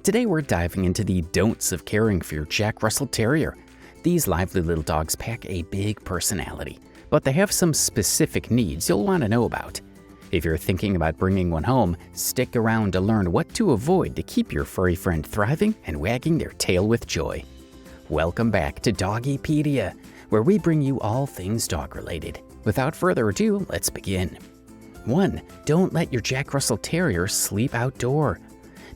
Today we're diving into the don'ts of caring for your Jack Russell Terrier. These lively little dogs pack a big personality, but they have some specific needs you'll want to know about. If you're thinking about bringing one home, stick around to learn what to avoid to keep your furry friend thriving and wagging their tail with joy. Welcome back to Doggy Pedia, where we bring you all things dog-related. Without further ado, let's begin. 1. Don't let your Jack Russell Terrier sleep outdoor.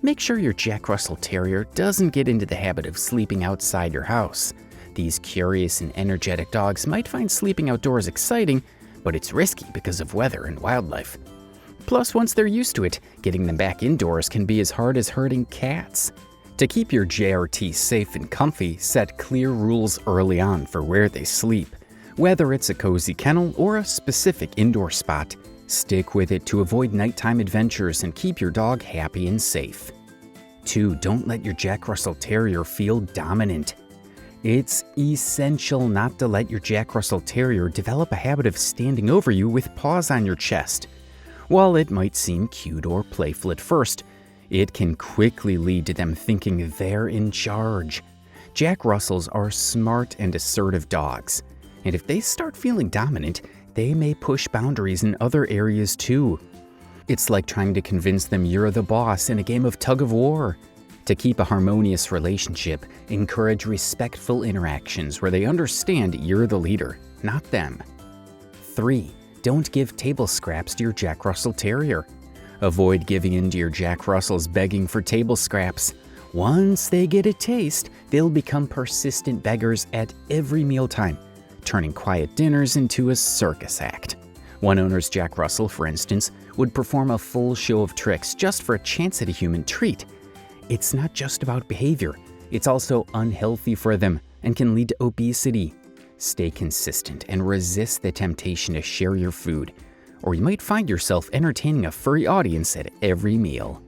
Make sure your Jack Russell Terrier doesn't get into the habit of sleeping outside your house. These curious and energetic dogs might find sleeping outdoors exciting, but it's risky because of weather and wildlife. Plus, once they're used to it, getting them back indoors can be as hard as herding cats. To keep your JRT safe and comfy, set clear rules early on for where they sleep. Whether it's a cozy kennel or a specific indoor spot, stick with it to avoid nighttime adventures and keep your dog happy and safe. 2. Don't let your Jack Russell Terrier feel dominant. It's essential not to let your Jack Russell Terrier develop a habit of standing over you with paws on your chest. While it might seem cute or playful at first, it can quickly lead to them thinking they're in charge. Jack Russells are smart and assertive dogs, and if they start feeling dominant, they may push boundaries in other areas too. It's like trying to convince them you're the boss in a game of tug of war. To keep a harmonious relationship, encourage respectful interactions where they understand you're the leader, not them. 3. Don't give table scraps to your Jack Russell Terrier. Avoid giving in to your Jack Russells begging for table scraps. Once they get a taste, they'll become persistent beggars at every mealtime, turning quiet dinners into a circus act. One owner's Jack Russell, for instance, would perform a full show of tricks just for a chance at a human treat. It's not just about behavior, it's also unhealthy for them and can lead to obesity. Stay consistent and resist the temptation to share your food, or you might find yourself entertaining a furry audience at every meal.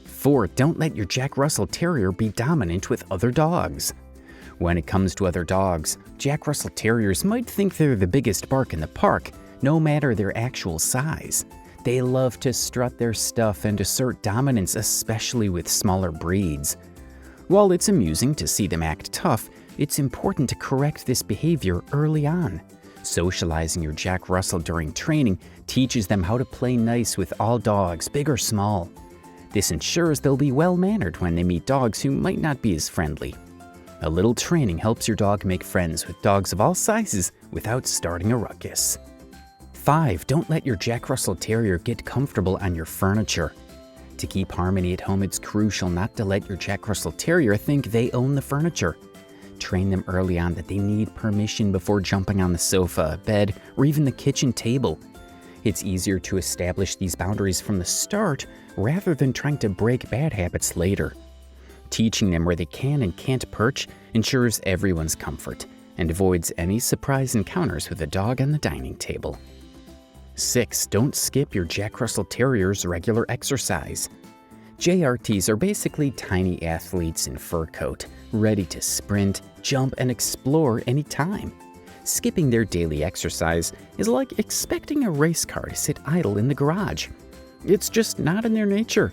4. Don't let your Jack Russell Terrier be dominant with other dogs. When it comes to other dogs, Jack Russell Terriers might think they're the biggest bark in the park, no matter their actual size. They love to strut their stuff and assert dominance, especially with smaller breeds. While it's amusing to see them act tough, it's important to correct this behavior early on. Socializing your Jack Russell during training teaches them how to play nice with all dogs, big or small. This ensures they'll be well-mannered when they meet dogs who might not be as friendly. A little training helps your dog make friends with dogs of all sizes without starting a ruckus. 5. Don't let your Jack Russell Terrier get comfortable on your furniture. To keep harmony at home, it's crucial not to let your Jack Russell Terrier think they own the furniture. Train them early on that they need permission before jumping on the sofa, bed, or even the kitchen table. It's easier to establish these boundaries from the start rather than trying to break bad habits later. Teaching them where they can and can't perch ensures everyone's comfort and avoids any surprise encounters with a dog on the dining table. 6. Don't skip your Jack Russell Terrier's regular exercise. JRTs are basically tiny athletes in fur coat, ready to sprint, jump, and explore anytime. Skipping their daily exercise is like expecting a race car to sit idle in the garage. It's just not in their nature.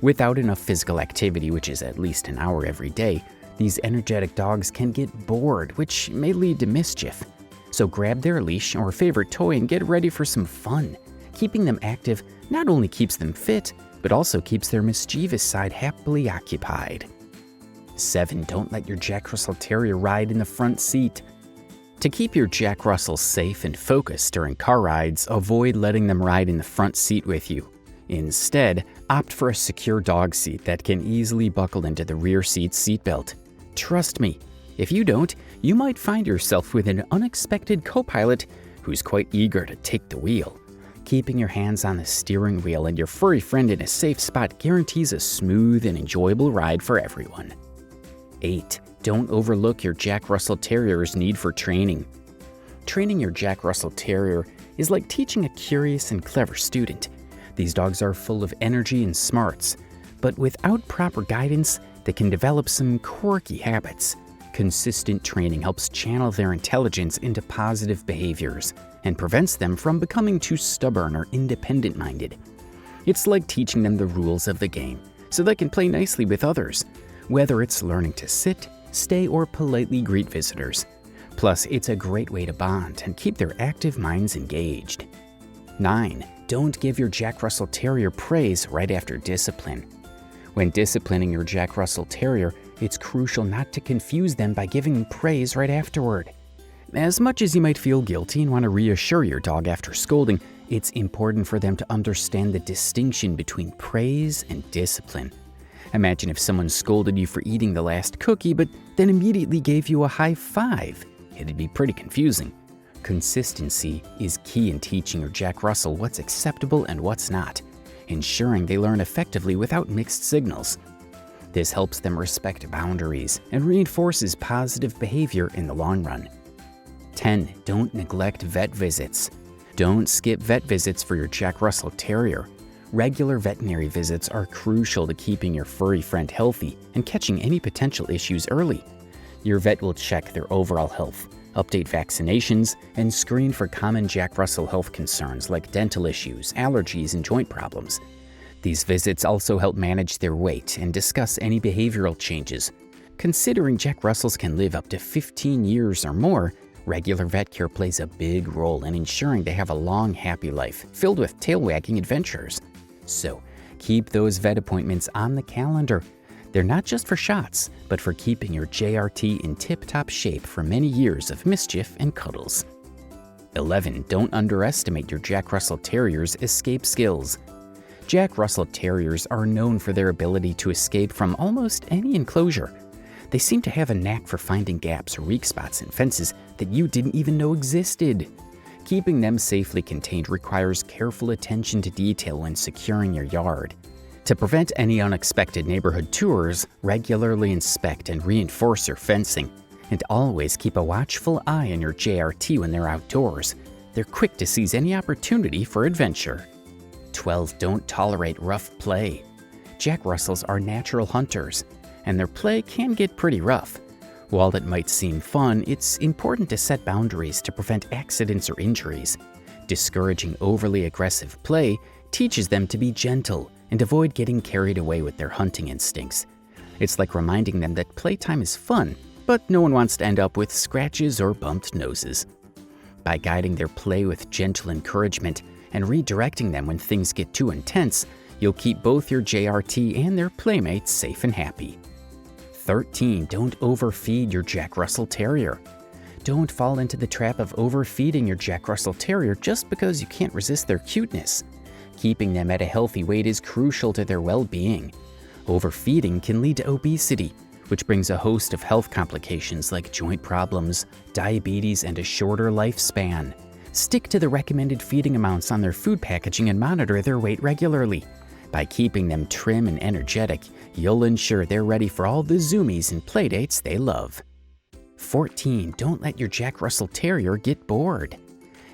Without enough physical activity, which is at least an hour every day, these energetic dogs can get bored, which may lead to mischief. So grab their leash or favorite toy and get ready for some fun. Keeping them active not only keeps them fit, but also keeps their mischievous side happily occupied. 7. Don't let your Jack Russell Terrier ride in the front seat. To keep your Jack Russell safe and focused during car rides, avoid letting them ride in the front seat with you. Instead, opt for a secure dog seat that can easily buckle into the rear seat seatbelt. Trust me, if you don't, you might find yourself with an unexpected co-pilot who's quite eager to take the wheel. Keeping your hands on the steering wheel and your furry friend in a safe spot guarantees a smooth and enjoyable ride for everyone. 8. Don't overlook your Jack Russell Terrier's need for training. Training your Jack Russell Terrier is like teaching a curious and clever student. These dogs are full of energy and smarts, but without proper guidance, they can develop some quirky habits. Consistent training helps channel their intelligence into positive behaviors and prevents them from becoming too stubborn or independent-minded. It's like teaching them the rules of the game, so they can play nicely with others, whether it's learning to sit, stay, or politely greet visitors. Plus, it's a great way to bond and keep their active minds engaged. 9. Don't give your Jack Russell Terrier praise right after discipline. When disciplining your Jack Russell Terrier, it's crucial not to confuse them by giving them praise right afterward. As much as you might feel guilty and want to reassure your dog after scolding, it's important for them to understand the distinction between praise and discipline. Imagine if someone scolded you for eating the last cookie, but then immediately gave you a high five. It'd be pretty confusing. Consistency is key in teaching your Jack Russell what's acceptable and what's not, ensuring they learn effectively without mixed signals. This helps them respect boundaries and reinforces positive behavior in the long run. 10. Don't neglect vet visits. Don't skip vet visits for your Jack Russell Terrier. Regular veterinary visits are crucial to keeping your furry friend healthy and catching any potential issues early. Your vet will check their overall health, update vaccinations, and screen for common Jack Russell health concerns like dental issues, allergies, and joint problems. These visits also help manage their weight and discuss any behavioral changes. Considering Jack Russells can live up to 15 years or more, regular vet care plays a big role in ensuring they have a long, happy life filled with tail-wagging adventures. So, keep those vet appointments on the calendar. They're not just for shots, but for keeping your JRT in tip-top shape for many years of mischief and cuddles. 11. Don't underestimate your Jack Russell Terrier's escape skills. Jack Russell Terriers are known for their ability to escape from almost any enclosure. They seem to have a knack for finding gaps or weak spots in fences that you didn't even know existed. Keeping them safely contained requires careful attention to detail when securing your yard. To prevent any unexpected neighborhood tours, regularly inspect and reinforce your fencing, and always keep a watchful eye on your JRT when they're outdoors. They're quick to seize any opportunity for adventure. 12. Don't tolerate rough play. Jack Russells are natural hunters, and their play can get pretty rough. While it might seem fun, it's important to set boundaries to prevent accidents or injuries. Discouraging overly aggressive play teaches them to be gentle and avoid getting carried away with their hunting instincts. It's like reminding them that playtime is fun, but no one wants to end up with scratches or bumped noses. By guiding their play with gentle encouragement and redirecting them when things get too intense, you'll keep both your JRT and their playmates safe and happy. 13. Don't overfeed your Jack Russell Terrier. Don't fall into the trap of overfeeding your Jack Russell Terrier just because you can't resist their cuteness. Keeping them at a healthy weight is crucial to their well-being. Overfeeding can lead to obesity, which brings a host of health complications like joint problems, diabetes, and a shorter lifespan. Stick to the recommended feeding amounts on their food packaging and monitor their weight regularly. By keeping them trim and energetic, you'll ensure they're ready for all the zoomies and playdates they love. 14. Don't let your Jack Russell Terrier get bored.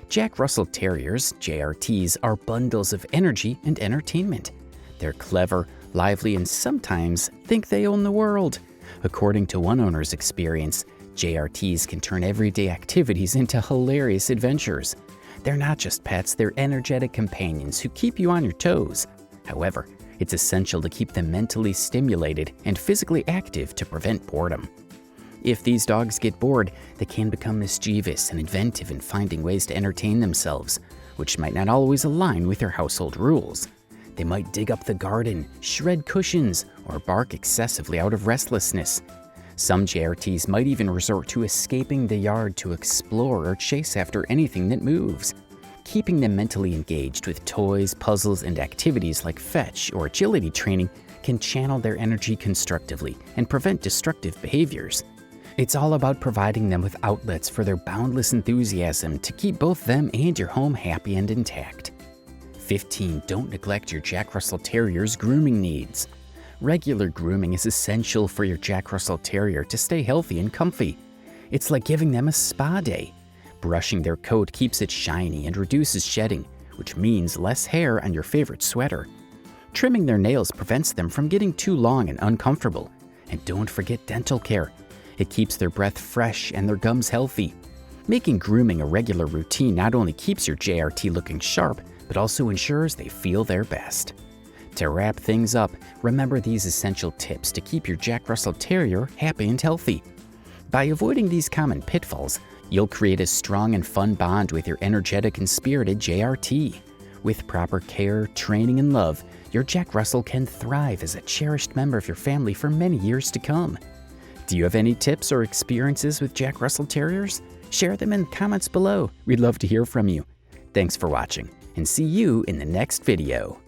Jack Russell Terriers, JRTs, are bundles of energy and entertainment. They're clever, lively, and sometimes think they own the world. According to one owner's experience, JRTs can turn everyday activities into hilarious adventures. They're not just pets, they're energetic companions who keep you on your toes. However, it's essential to keep them mentally stimulated and physically active to prevent boredom. If these dogs get bored, they can become mischievous and inventive in finding ways to entertain themselves, which might not always align with your household rules. They might dig up the garden, shred cushions, or bark excessively out of restlessness. Some JRTs might even resort to escaping the yard to explore or chase after anything that moves. Keeping them mentally engaged with toys, puzzles, and activities like fetch or agility training can channel their energy constructively and prevent destructive behaviors. It's all about providing them with outlets for their boundless enthusiasm to keep both them and your home happy and intact. 15. Don't neglect your Jack Russell Terrier's grooming needs. Regular grooming is essential for your Jack Russell Terrier to stay healthy and comfy. It's like giving them a spa day. Brushing their coat keeps it shiny and reduces shedding, which means less hair on your favorite sweater. Trimming their nails prevents them from getting too long and uncomfortable. And don't forget dental care. It keeps their breath fresh and their gums healthy. Making grooming a regular routine not only keeps your JRT looking sharp, but also ensures they feel their best. To wrap things up, remember these essential tips to keep your Jack Russell Terrier happy and healthy. By avoiding these common pitfalls, you'll create a strong and fun bond with your energetic and spirited JRT. With proper care, training, and love, your Jack Russell can thrive as a cherished member of your family for many years to come. Do you have any tips or experiences with Jack Russell Terriers? Share them in the comments below. We'd love to hear from you. Thanks for watching, and see you in the next video.